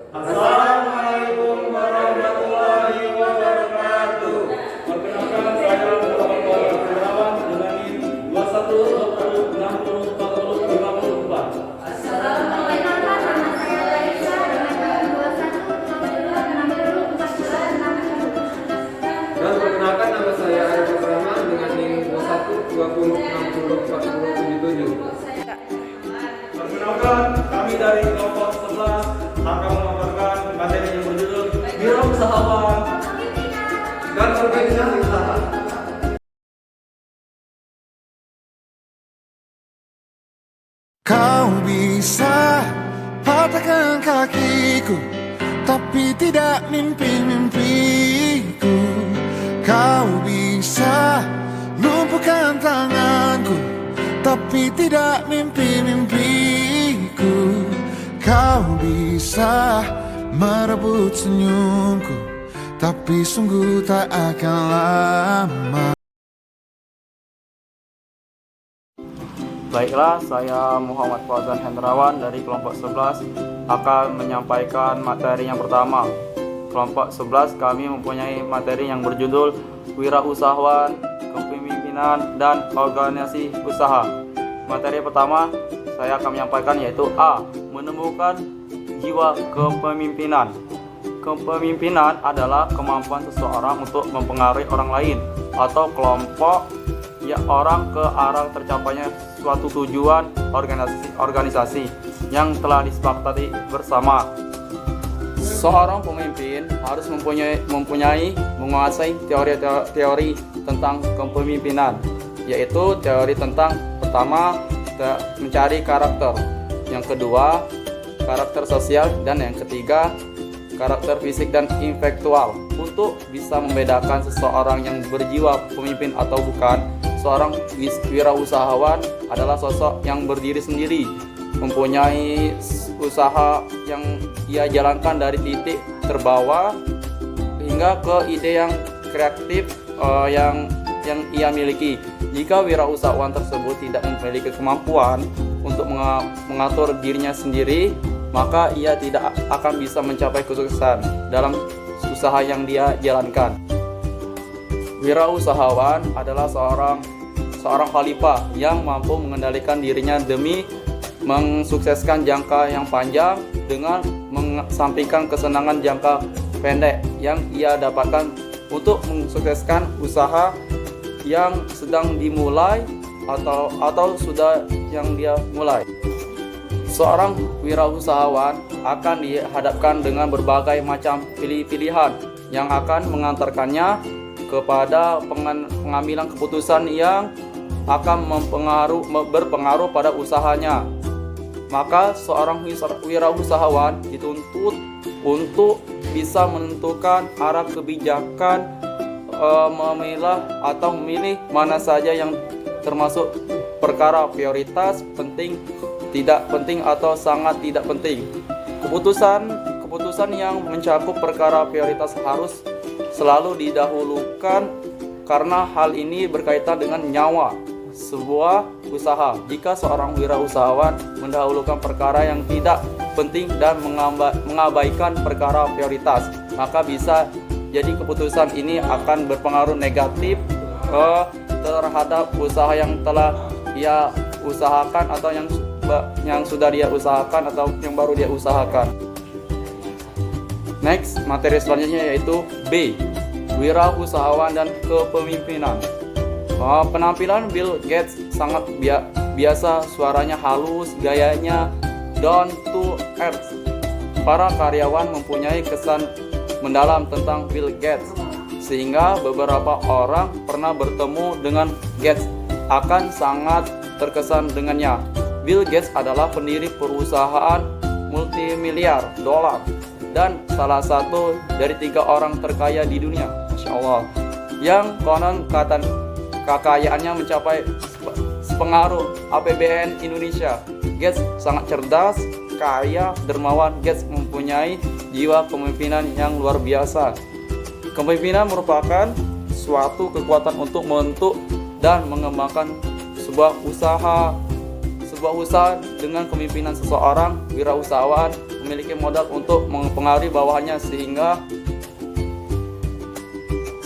Assalamualaikum warahmatullahi wabarakatuh. Perkenalkan saya Muhammad Hendrawan dengan NIM 21606054. Assalamualaikum, nama saya Laisa dengan 21 Dan perkenalkan nama saya Arif Rahman dengan NIM 2120604077. Perkenalkan kami dari kelompok 11 akan memaparkan materi yang berjudul Wirausahawan Dan organisasi usaha. Kau bisa patahkan kakiku, tapi tidak mimpi-mimpiku. Kau bisa lumpuhkan tanganku, tapi tidak mimpi-mimpiku. Kau bisa merebut senyumku, tapi sungguh tak akan lama. Baiklah, saya Muhammad Fauzan Hendrawan dari kelompok 11 akan menyampaikan materi yang pertama. Kelompok 11 kami mempunyai materi yang berjudul Wirausahawan, Kepemimpinan, dan Organisasi Usaha. Materi pertama saya akan menyampaikan yaitu A. Menemukan jiwa kepemimpinan. Kepemimpinan adalah kemampuan seseorang untuk mempengaruhi orang lain atau kelompok orang ke arah tercapainya suatu tujuan organisasi yang telah disepakati bersama. Seorang pemimpin harus menguasai teori tentang kepemimpinan, yaitu teori tentang pertama mencari karakter, yang kedua karakter sosial, dan yang ketiga karakter fisik dan intelektual. Untuk bisa membedakan seseorang yang berjiwa pemimpin atau bukan, seorang wirausahawan adalah sosok yang berdiri sendiri, mempunyai usaha yang ia jalankan dari titik terbawah hingga ke ide yang kreatif yang ia miliki. Jika wirausahawan tersebut tidak memiliki kemampuan untuk mengatur dirinya sendiri, maka ia tidak akan bisa mencapai kesuksesan dalam usaha yang dia jalankan. Wirausahawan adalah seorang khalifah yang mampu mengendalikan dirinya demi mensukseskan jangka yang panjang dengan mengesampingkan kesenangan jangka pendek yang ia dapatkan untuk mensukseskan usaha yang sedang dimulai atau sudah yang dia mulai. Seorang wirausahawan akan dihadapkan dengan berbagai macam pilihan yang akan mengantarkannya kepada pengambilan keputusan yang akan berpengaruh pada usahanya. Maka seorang wirausahawan dituntut untuk bisa menentukan arah kebijakan, memilih mana saja yang termasuk perkara prioritas, penting, tidak penting, atau sangat tidak penting. Keputusan yang mencakup perkara prioritas harus selalu didahulukan karena hal ini berkaitan dengan nyawa sebuah usaha. Jika seorang wirausahawan mendahulukan perkara yang tidak penting dan mengabaikan perkara prioritas, maka bisa jadi keputusan ini akan berpengaruh negatif terhadap usaha yang telah ia usahakan atau yang sudah dia usahakan atau yang baru dia usahakan. Next, materi selanjutnya yaitu B. Wirausahawan dan kepemimpinan. Penampilan Bill Gates sangat biasa, suaranya halus, gayanya down to earth. Para karyawan mempunyai kesan mendalam tentang Bill Gates, sehingga beberapa orang pernah bertemu dengan Gates akan sangat terkesan dengannya. Bill Gates adalah pendiri perusahaan multimiliar dolar dan salah satu dari 3 orang terkaya di dunia, Masya Allah, yang konon kekayaannya mencapai sepengaruh APBN Indonesia. Gates sangat cerdas, kaya, dermawan. Gates mempunyai jiwa kepemimpinan yang luar biasa. Kepemimpinan merupakan suatu kekuatan untuk membentuk dan mengembangkan sebuah usaha dengan kepemimpinan seseorang wirausahawan memiliki modal untuk mempengaruhi bawahannya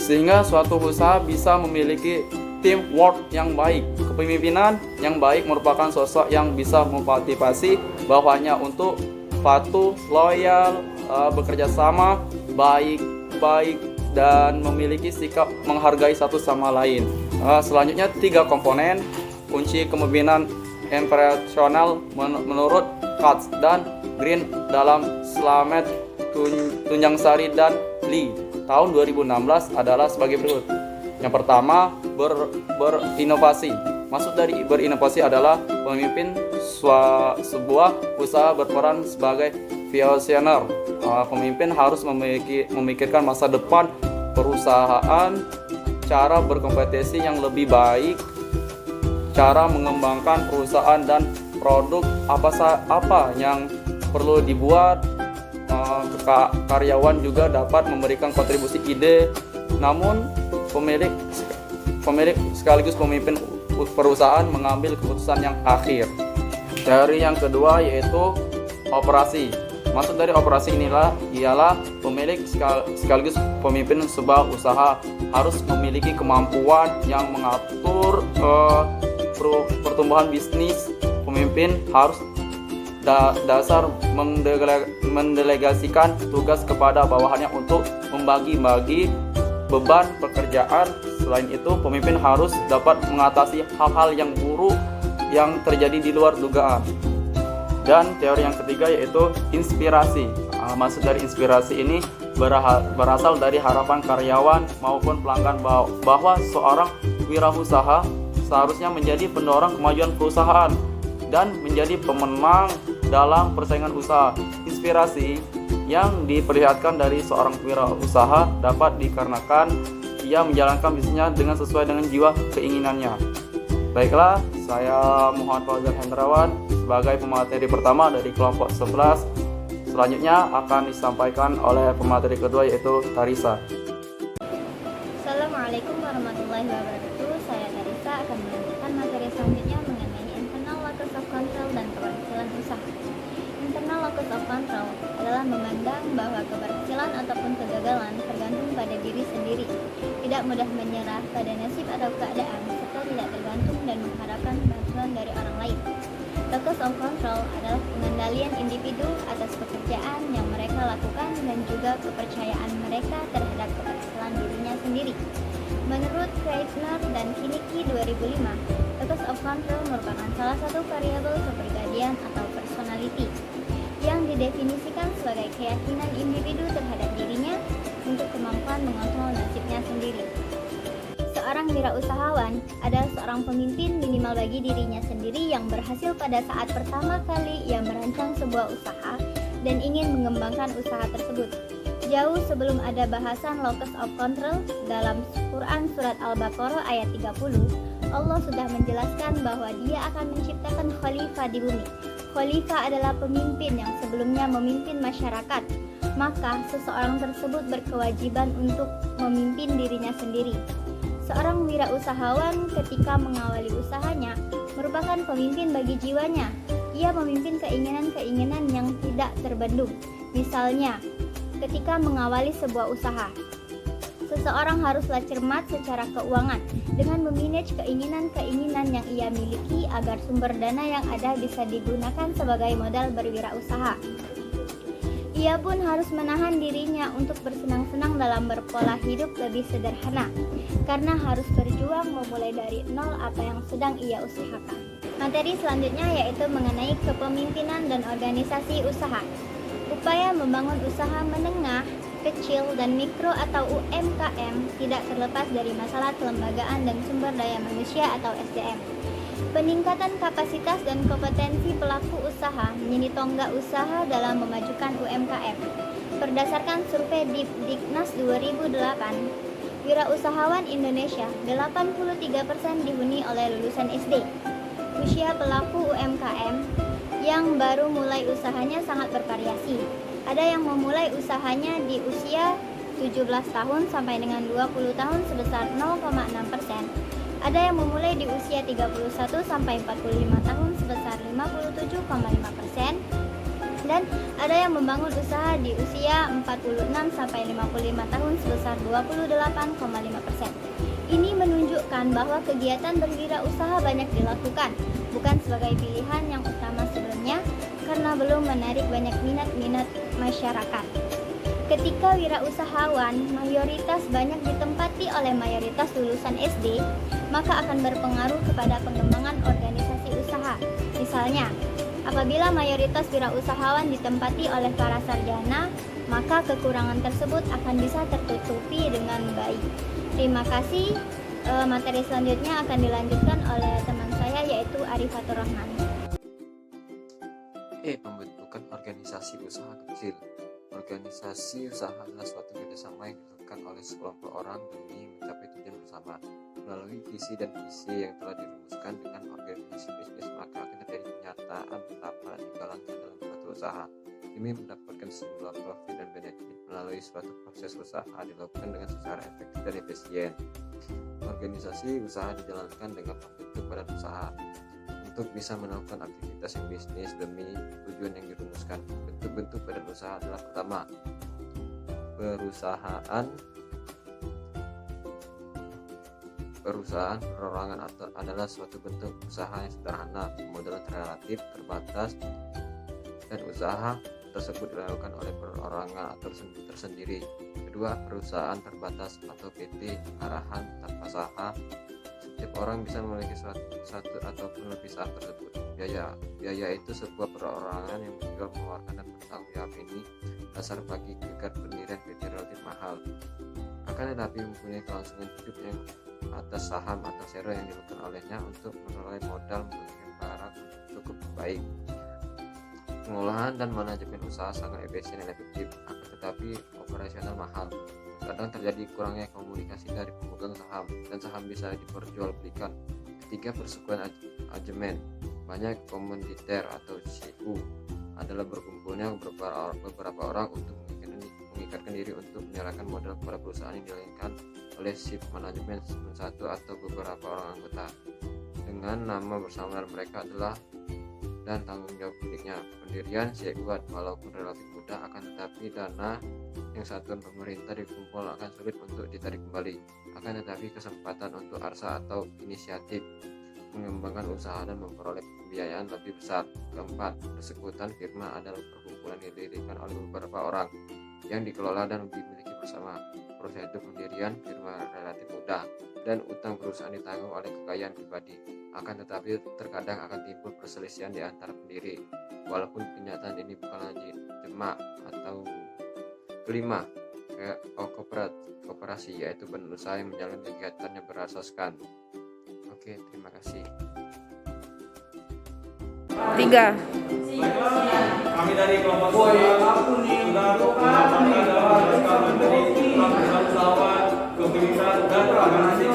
sehingga suatu usaha bisa memiliki teamwork yang baik. Kepemimpinan yang baik merupakan sosok yang bisa memotivasi bawahannya untuk patuh, loyal, bekerja sama, baik, dan memiliki sikap menghargai satu sama lain. Selanjutnya 3 komponen kunci kepemimpinan inspirasional menurut Katz dan Green dalam Slamet, Tunjangsari dan Lee tahun 2016 adalah sebagai berikut. Yang pertama, berinovasi. Maksud dari berinovasi adalah pemimpin sebuah usaha berperan sebagai visioner. Pemimpin harus memikirkan masa depan perusahaan, cara berkompetisi yang lebih baik, cara mengembangkan perusahaan dan produk apa yang perlu dibuat. Karyawan juga dapat memberikan kontribusi ide, namun pemilik sekaligus pemimpin perusahaan mengambil keputusan yang akhir. Teori yang kedua yaitu operasi. Maksud dari operasi ialah pemilik sekaligus pemimpin sebuah usaha harus memiliki kemampuan yang mengatur pertumbuhan bisnis. Pemimpin harus dasar mendelegasikan tugas kepada bawahannya untuk membagi-bagi beban pekerjaan. Selain itu, pemimpin harus dapat mengatasi hal-hal yang buruk yang terjadi di luar dugaan. Dan teori yang ketiga yaitu inspirasi. Maksud dari inspirasi ini berasal dari harapan karyawan maupun pelanggan bahwa seorang wirausaha seharusnya menjadi pendorong kemajuan perusahaan dan menjadi pemenang dalam persaingan usaha. Inspirasi yang diperlihatkan dari seorang wirausaha dapat dikarenakan ia menjalankan bisnisnya dengan sesuai dengan jiwa keinginannya. Baiklah, saya Muhammad Fauzan Hendrawan sebagai pemateri pertama dari kelompok 11. Selanjutnya akan disampaikan oleh pemateri kedua yaitu Tarisa. Assalamualaikum warahmatullahi wabarakatuh. Saya Tarisa akan melanjutkan materi selanjutnya mengenai internal locus of control dan keberhasilan usaha. Internal locus of control adalah memandang bahwa keberhasilan ataupun kegagalan tergantung pada diri sendiri, tidak mudah menyerah pada nasib atau keadaan, serta tidak tergantung dan mengharapkan bantuan dari orang lain. Locus of control adalah pengendalian individu atas pekerjaan yang mereka lakukan dan juga kepercayaan mereka terhadap keberhasilan dirinya sendiri. Menurut Kreisner dan Kiniki 2005, locus of control merupakan salah satu variabel kepribadian atau personality yang didefinisikan sebagai keyakinan individu terhadap dirinya untuk kemampuan mengontrol nasibnya sendiri. Seorang wirausahawan adalah seorang pemimpin minimal bagi dirinya sendiri yang berhasil pada saat pertama kali ia merancang sebuah usaha dan ingin mengembangkan usaha tersebut. Jauh sebelum ada bahasan locus of control dalam Quran Surat Al-Baqarah ayat 30, Allah sudah menjelaskan bahwa Dia akan menciptakan khalifah di bumi. Khalifah adalah pemimpin yang sebelumnya memimpin masyarakat, maka seseorang tersebut berkewajiban untuk memimpin dirinya sendiri. Seorang wirausahawan ketika mengawali usahanya merupakan pemimpin bagi jiwanya. Ia memimpin keinginan-keinginan yang tidak terbendung. Misalnya, ketika mengawali sebuah usaha, seseorang haruslah cermat secara keuangan dengan memanage keinginan-keinginan yang ia miliki agar sumber dana yang ada bisa digunakan sebagai modal berwirausaha. Ia pun harus menahan dirinya untuk bersenang-senang dalam berpola hidup lebih sederhana, karena harus berjuang memulai dari nol apa yang sedang ia usahakan. Materi selanjutnya yaitu mengenai kepemimpinan dan organisasi usaha. Upaya membangun usaha menengah, kecil, dan mikro atau UMKM tidak terlepas dari masalah kelembagaan dan sumber daya manusia atau SDM. Peningkatan kapasitas dan kompetensi pelaku usaha menjadi tonggak usaha dalam memajukan UMKM. Berdasarkan survei Dipdiknas 2008, wirausahawan Indonesia 83% dihuni oleh lulusan SD. Usia pelaku UMKM yang baru mulai usahanya sangat bervariasi. Ada yang memulai usahanya di usia 17 tahun sampai dengan 20 tahun sebesar 0,6%. Ada yang memulai di usia 31 sampai 45 tahun sebesar 57,5%. Dan ada yang membangun usaha di usia 46 sampai 55 tahun sebesar 28,5%. Ini menunjukkan bahwa kegiatan berwirausaha banyak dilakukan, bukan sebagai pilihan yang utama sebelumnya karena belum menarik banyak minat masyarakat. Ketika wirausahawan mayoritas banyak ditempati oleh mayoritas lulusan SD, maka akan berpengaruh kepada pengembangan organisasi usaha. Misalnya, apabila mayoritas wirausahawan ditempati oleh para sarjana, maka kekurangan tersebut akan bisa tertutupi dengan baik. Terima kasih. Materi selanjutnya akan dilanjutkan oleh teman saya yaitu Arifatur Rahman. Pembentukan organisasi usaha kecil. Organisasi usaha adalah suatu kerjasama yang dilakukan oleh sekelompok orang demi mencapai tujuan bersama. Melalui visi dan misi yang telah dirumuskan dengan organisasi bisnis, maka akan terjadi penyataan pendapat yang digalakkan dalam suatu usaha demi mendapatkan sejumlah profit dan benefit. Melalui suatu proses usaha dilakukan dengan secara efektif dan efisien. Organisasi usaha dijalankan dengan membentuk badan usaha untuk bisa melakukan aktivitas yang bisnis demi tujuan yang dirumuskan. Bentuk-bentuk badan usaha adalah: pertama, perusahaan perorangan adalah suatu bentuk usaha yang sederhana, modal relatif terbatas, dan usaha tersebut dilakukan oleh perorangan atau tersendiri. Kedua, perusahaan terbatas atau PT arahan tanpa saham. Setiap orang bisa memiliki satu ataupun lebih saham tersebut. Biaya itu sebuah perorangan yang menjual, mengeluarkan, dan bertanggung jawab. Ini dasar bagi tingkat pendirian PT relatif mahal, akan tetapi mempunyai kelangsungan hidup yang atas saham atau share yang dilakukan olehnya untuk menilai modal memberikan barang cukup baik. Pengolahan dan manajemen usaha sangat efisien dan efektif, akan tetapi operasional mahal. Kadang terjadi kurangnya komunikasi dari pemegang saham, dan saham bisa diperjualbelikan. Ketiga, persekutuan manajemen. Banyak komoditer atau CU adalah berkumpulnya beberapa orang untuk mengikatkan diri untuk menyerahkan modal kepada perusahaan yang dilakukan oleh shift manajemen satu atau beberapa orang anggota dengan nama bersama mereka adalah dan tanggung jawab miliknya. Pendirian CU walaupun relatif mudah, akan tetapi dana yang satuan pemerintah dikumpul akan sulit untuk ditarik kembali. Akan tetapi kesempatan untuk arsa atau inisiatif mengembangkan usaha dan memperoleh pembiayaan lebih besar. Keempat, persekutuan firma adalah perkumpulan yang didirikan oleh beberapa orang yang dikelola dan dimiliki bersama. Prosedur pendirian firma relatif mudah dan utang perusahaan ditanggung oleh kekayaan pribadi. Akan tetapi terkadang akan timbul perselisihan di antara pendiri, walaupun kenyataan ini bukanlah jema atau. Kelima, koperasi, yaitu badan usaha yang menjalankan kegiatannya berasaskan. Oke, terima kasih. 3. Kami dari kelompok sudah memaparkan dalam menjelaskan materi tentang usahawan, kepemimpinan, dan organisasi